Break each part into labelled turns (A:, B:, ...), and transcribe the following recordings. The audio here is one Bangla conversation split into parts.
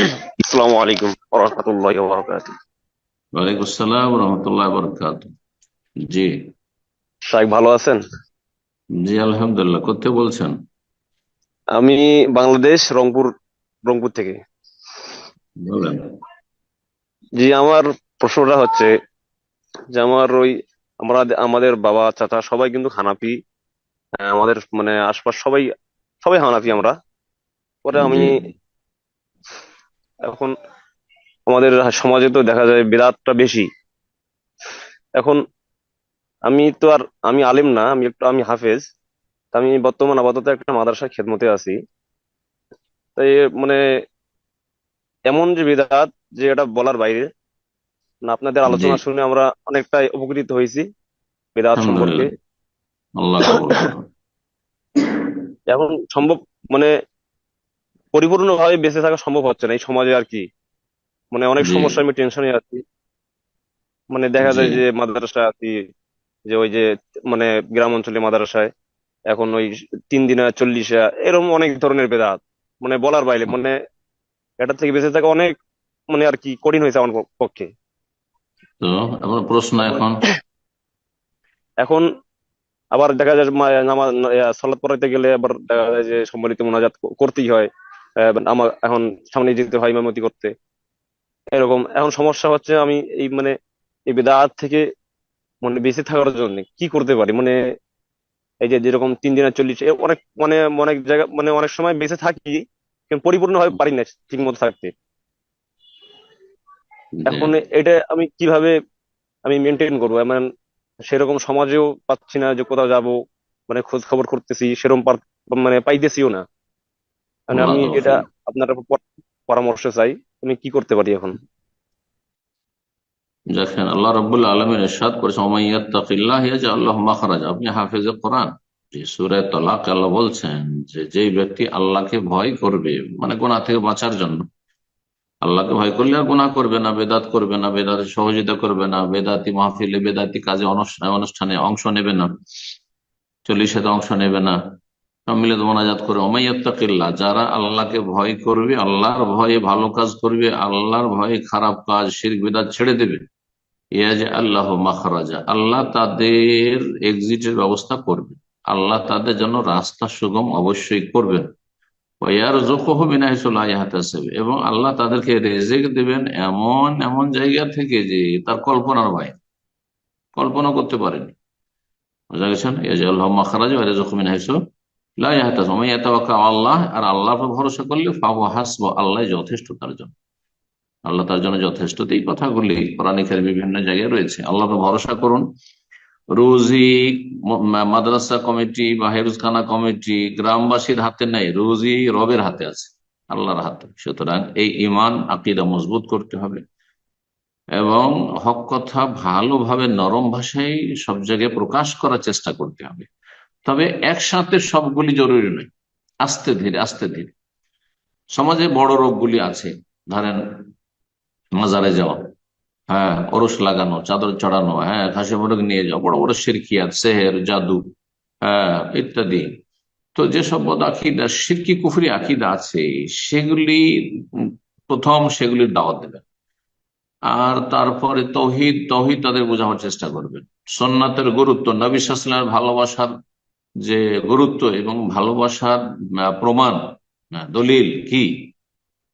A: আসসালামু আলাইকুম ওয়া রাহমাতুল্লাহি ওয়া বারাকাতুহু।
B: ওয়ালাইকুম আসসালাম রহমতুল্লাহ বরকাত। জি।
A: শাইখ ভালো আছেন?
B: জি আলহামদুলিল্লাহ। কোথেকে বলছেন?
A: আমি বাংলাদেশ রংপুর থেকে।
B: বলেন।
A: জি, আমার প্রশ্নটা হচ্ছে যে আমরা আমাদের বাবা চাচা সবাই কিন্তু হানাফি। আমাদের মানে আশপাশ সবাই সবাই হানাফি আমরা। পরে আমি
B: জি
A: এখন আমাদের সমাজে তো দেখা যায় বিদআতটা বেশি। এখন আমি আলিম না, আমি হাফেজ। তা আমি বর্তমান আপাতত একটা মাদ্রাসায় খেদমতে আছি। তাই মানে এমন যে বিদআত, যে এটা বলার বাইরে না। আপনাদের
B: জি
A: আলোচনা শুনে আমরা অনেকটাই উপকৃত হয়েছি বেদাত সম্পর্কে।
B: আলহামদুলিল্লাহ। আল্লাহ কবুল করুন।
A: এখন সম্ভব মানে পরিপূর্ণভাবে বেঁচে থাকা সম্ভব হচ্ছে না এই সমাজে আর কি। মানে অনেক
B: জি
A: সমস্যা, আমি টেনশনে আছি। মানে দেখা
B: জি
A: যায় যে মাদ্রাসায় আছি, যে ওই যে মানে গ্রাম অঞ্চলে মাদ্রাসায় এখন ওই 3 দিনা 40 এরকম অনেক ধরনের বেদাত। মানে বলার বাইরে মানে এটা থেকে বেঁচে থাকা অনেক মানে আর কি কঠিন হয়েছে আমার পক্ষে।
B: তো আমার প্রশ্ন
A: এখন
B: এখন।
A: এখন আবার দেখা যায় নামাজ সালাত পড়াইতে গেলে আবার দেখা যায় যে সম্মিলিত মোনাজাত করতেই হয়। আমার এখন সামনে যেতে হয় ইমামতি করতে। এরকম এখন সমস্যা হচ্ছে, আমি এই মানে এই বিদআত থেকে মানে বেঁচে থাকার জন্য কি করতে পারি? মানে এই যে যেরকম 3 দিনা 40 অনেক মানে অনেক জায়গা মানে অনেক সময় বেঁচে থাকি, কিন্তু পরিপূর্ণ ভাবে পারি না ঠিক মতো থাকতে।
B: জি
A: এখন এটা আমি কিভাবে আমি মেনটেন করবো? মানে সেরকম সমাজেও পাচ্ছি না, যে কোথাও যাব মানে খোঁজ খবর করতেছি সেরকম মানে পাইতেছিও না। মানে
B: আল্লাহ
A: আমি এটা
B: তৌফিক।
A: আপনার পরামর্শ চাই, আমি কি করতে পারি এখন?
B: দেখেন, আল্লাহ রাব্বুল আলামিন ইরশাদ করেছেন, ওয়া মান ইয়াত্তাকিল্লাহ ইয়াজআল লাহু মাখরাজা। আপনি হাফেজে কোরআন। যে সূরা তালাক আল্লাহ বলছেন যে যেই ব্যক্তি আল্লাহকে ভয় করবে, মানে গুনাহ থেকে বাঁচার জন্য, আল্লাহকে ভয় করলে আর গুনাহ করবে না, বেদাত করবে না, বেদাতের সহযোগিতা করবে না, বেদাতি মাহফিলে বেদাতি কাজে অনুষ্ঠানে অনুষ্ঠানে অংশ নেবে না, 40 অংশ নেবে না, সম্মিলিত মোনাজাত করে। ওমাইয়াত্তাকিল্লাহ, যারা আল্লাহকে ভয় করবে, আল্লাহর ভয়ে ভালো কাজ করবে, আল্লাহর ভয়ে খারাপ কাজ শিরক বিদআত ছেড়ে দেবে, ইয়াজ আল্লাহ মাখরাজা, আল্লাহ তাদের এক্সিটের ব্যবস্থা করবে, আল্লাহ তাদের জন্য রাস্তা সুগম অবশ্যই করবেন। ওয়ারযুকুহু মিন হাইসু লা ইয়াহতাসিব, এবং আল্লাহ তাদেরকে রিজিক দিবেন এমন এমন জায়গা থেকে যে তার কল্পনার বাইরে, কল্পনা করতে পারেনি। বুঝা গেছেন? ইয়াজআলহু মাখরাজা ওয়া ইয়ারযুকুহু মিন হাইসু লা ইয়াহতাসিব। ওয়া মান ইয়াতাওয়াক্কাল আল্লাহ, আর আল্লাহর উপর ভরসা করলে ফাহুয়া হাসবুহ, আল্লাহ যথেষ্ট তার জন্য। আল্লাহ তার জন্য যথেষ্ট। তো এই কথাগুলি কোরআনে কারিমে বিভিন্ন জায়গায় রয়েছে। আল্লাহর উপর ভরসা করুন। রুজি মাদ্রাসা কমিটি বা হেফজখানা কমিটি গ্রামবাসীর হাতে নেই, রুজি রবের হাতে আছে, আল্লাহর হাতে। সুতরাং এই ইমান আকীদা মজবুত করতে হবে এবং হক কথা ভালোভাবে নরম ভাষায় সব জায়গায় প্রকাশ করার চেষ্টা করতে হবে। তবে একসাথে সবগুলি জরুরি নয়, আস্তে ধীরে আস্তে ধীরে। সমাজে বড় রোগগুলি আছে, ধরেন মাজারে যাওয়া, হ্যাঁ, ওরস লাগানো, চাদর চড়ানো, হ্যাঁ, খাসি মোরগ নিয়ে যাওয়া, বড় বড় শিরকিয়াত, সেহের, জাদু, হ্যাঁ, ইত্যাদি। তো যেসব বদ আকিদা, শিরকি কুফরি আকিদা আছে, সেগুলি উম, প্রথম সেগুলির দাওয়াত দেবেন। আর তারপরে তৌহিদ তৌহিদ তাদের বোঝানোর চেষ্টা করবেন। সুন্নাতের গুরুত্ব, নবী সাল্লাল্লাহু আলাইহি ওয়াসাল্লামের ভালোবাসার যে গুরুত্ব এবং ভালোবাসার প্রমাণ, দলিল কি,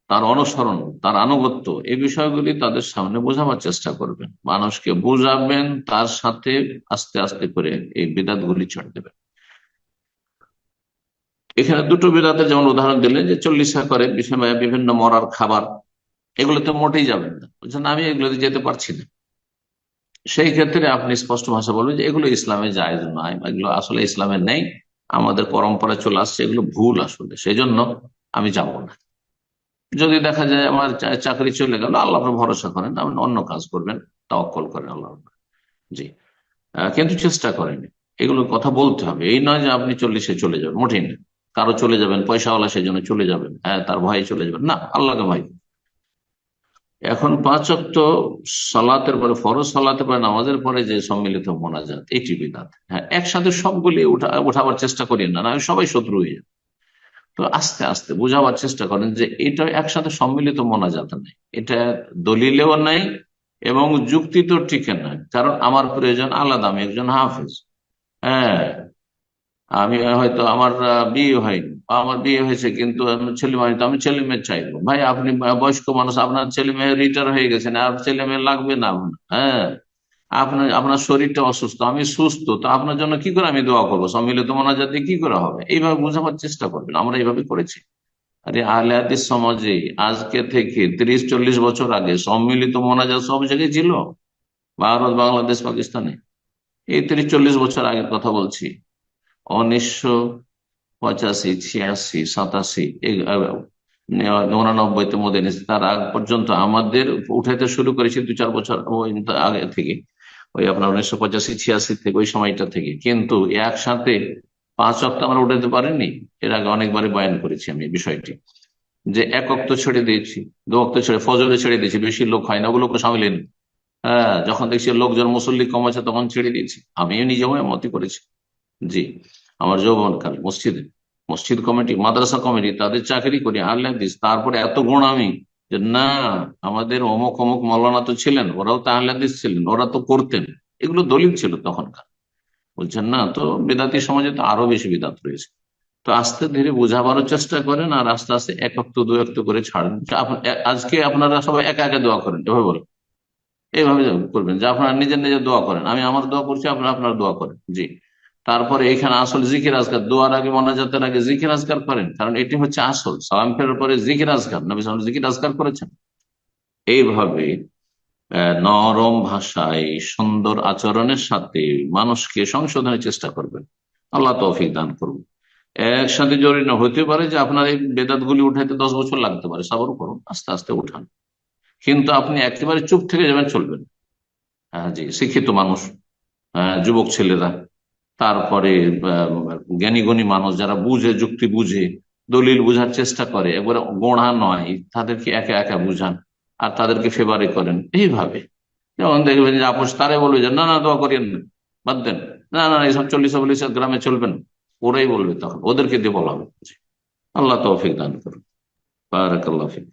B: তার অনুসরণ, তার আনুগত্য, এই বিষয়গুলি তাদের সামনে বোঝাবার চেষ্টা করবেন, মানুষকে বুঝাবেন, তার সাথে আস্তে আস্তে করে এই বিদাত গুলি ছেড়ে দেবেন। এখানে দুটো বিদাতের যেমন উদাহরণ দিলেন, যে 40 করে বিষয় বিভিন্ন মরার খাবার, এগুলোতে মোটেই যাবেন না, বলছেন আমি এগুলোতে যেতে পারছি না। সেই ক্ষেত্রে আপনি স্পষ্ট ভাষা বলবেন যে এগুলো ইসলামে জায়েজ নয়, বা এগুলো আসলে ইসলামে নেই, আমাদের পরম্পরা চলে আসছে, এগুলো ভুল আসলে, সেই জন্য আমি যাব না। যদি দেখা যায় আমার চাকরি চলে গেল, আল্লাহর উপর ভরসা করেন, আপনি অন্য কাজ করবেন, তাওয়াক্কুল করেন আল্লাহর উপর। জি। কিন্তু চেষ্টা করেন, এগুলো কথা বলতে হবে। এই নয় যে আপনি 40 চলে যাবেন, মোটেই না। কারো চলে যাবেন পয়সাওয়ালা, সেই জন্য চলে যাবেন, হ্যাঁ, তার ভয়ে চলে যাবেন না, আল্লাহকে ভয়। এখন 5 ওয়াক্ত সালাতের পরে, ফরজ সালাতের পরে, নামাজের পরে যে সম্মিলিত মোনাজাত, এটি বিদআত। হ্যাঁ, একসাথে সবগুলি উঠাবার চেষ্টা করি না, না সবাই শত্রু হয়ে যাবে। তো আস্তে আস্তে বোঝাবার চেষ্টা করেন যে এটা একসাথে সম্মিলিত মোনাজাত নেই, এটা দলিলেও নাই এবং যুক্তি তো টিকে না, কারণ আমার প্রয়োজন আলাদা, আমি একজন হাফেজ। হ্যাঁ, আমি হয়তো আমার বিয়ে হয়নি বা আমার বিয়ে হয়েছে কিন্তু আমার ছেলে মেয়ে হয়নি, তো আমি ছেলে মেয়ে চাইবো। ভাই আপনি বয়স্ক মানুষ, আপনার ছেলে মেয়ে রিটায়ার হয়ে গেছেন, আর ছেলে মেয়ে লাগবে না আপনার। হ্যাঁ, আপনার আপনার শরীরটা অসুস্থ, আমি সুস্থ, তো আপনার জন্য কি করে আমি দোয়া করবো? সম্মিলিত মোনাজাতে কি করে হবে? এইভাবে বোঝাবার চেষ্টা করবেন, আমরা এইভাবে করেছি। আরে আহলে হাদিস সমাজে আজকে থেকে 30-40 বছর আগে সম্মিলিত মোনাজাত সব জায়গায় ছিল, ভারত, বাংলাদেশ, পাকিস্তানে। এই 30-40 বছর আগের কথা বলছি। 1985, 86, 87, 89-তে মধ্যে এনেছে, তার আগ পর্যন্ত আমাদের উঠাইতে শুরু করেছি 2-4 বছর ওই আগে থেকে, ওই আপনার 1985-86 থেকে, ওই সময়টা থেকে। কিন্তু একসাথে 5 ওয়াক্ত আমরা উঠাতে পারিনি। এর আগে অনেকবারই বয়ান করেছি আমি এই বিষয়টি, যে 1 ওয়াক্ত ছেড়ে দিয়েছি, 2 ওয়াক্ত ছেড়ে, ফজরে ছেড়ে দিয়েছি, বেশি লোক হয় না ওগুলোকে সামিল নেই। হ্যাঁ, যখন দেখছি লোকজন মুসল্লি কম আছে তখন ছেড়ে দিয়েছি, আমিও নিজেও এমতি করেছি। জি, আমার যৌবনকাল মসজিদে, মসজিদ কমিটি, মাদ্রাসা কমিটি, তাদের চাকরি করি আহলে হাদিস, তারপরে এত গোঁড়ামি যে না, আমাদের অমুক অমুক মৌলানা তো ছিলেন, ওরাও তো আহলে হাদিস ছিলেন, ওরা তো করতেন। এগুলো দলিল ছিল তখনকার, বলছেন না? তো বেদাতি সমাজে তো আরো বেশি বিদাত রয়েছে। তো আস্তে ধীরে বোঝাবারও চেষ্টা করেন, আর আস্তে আস্তে 1 ওয়াক্ত 2 ওয়াক্ত করে ছাড়েন। আজকে আপনারা সবাই একা একা দোয়া করেন, এভাবে বলেন, এইভাবে করবেন যে আপনারা নিজের নিজের দোয়া করেন, আমি আমার দোয়া করছি, আপনারা আপনার দোয়া করেন। জি, তারপরে এখানে আসল জিকির আজকার, দোয়ার আগে মোনাজাতের আগে জিকির আজকার করেন, কারণ এটি হচ্ছে আসল। সালাম ফেরার পরে জিকির আজকার, নবী সাল্লাল্লাহু আলাইহি ওয়াসাল্লাম জিকির আজকার করেছেন। এইভাবে নরম ভাষায় সুন্দর আচরণের সাথে মানুষকে সংশোধনের চেষ্টা করবেন। আল্লাহ তৌফিক দান করুন। একসাথে জরুরি না, হতে পারে যে আপনার এই বেদাত গুলি উঠাইতে 10 বছর লাগতে পারে, সবর করুন, আস্তে আস্তে উঠান। কিন্তু আপনি একেবারে চুপ থেকে যাবেন চলবে না। হ্যাঁ জি, শিক্ষিত মানুষ, যুবক ছেলেরা, তারপরে জ্ঞানী গুণী মানুষ যারা বুঝে, যুক্তি বুঝে, দলিল বুঝার চেষ্টা করে, একবারে গোড়া নয়, তাদেরকে একা একা বুঝান আর তাদেরকে ফেভারে করেন এইভাবে। যেমন দেখবেন যে আপোষ তারে বলবে যে না না দোয়া করিয়েন না, বাদ দেন, না না এইসব 40-40 গ্রামে চলবেন, ওরাই বলবে, তখন ওদেরকে দিয়ে বলা হবে। আল্লাহ তৌফিক দান করুন। বারাকাল্লাহ ফিক।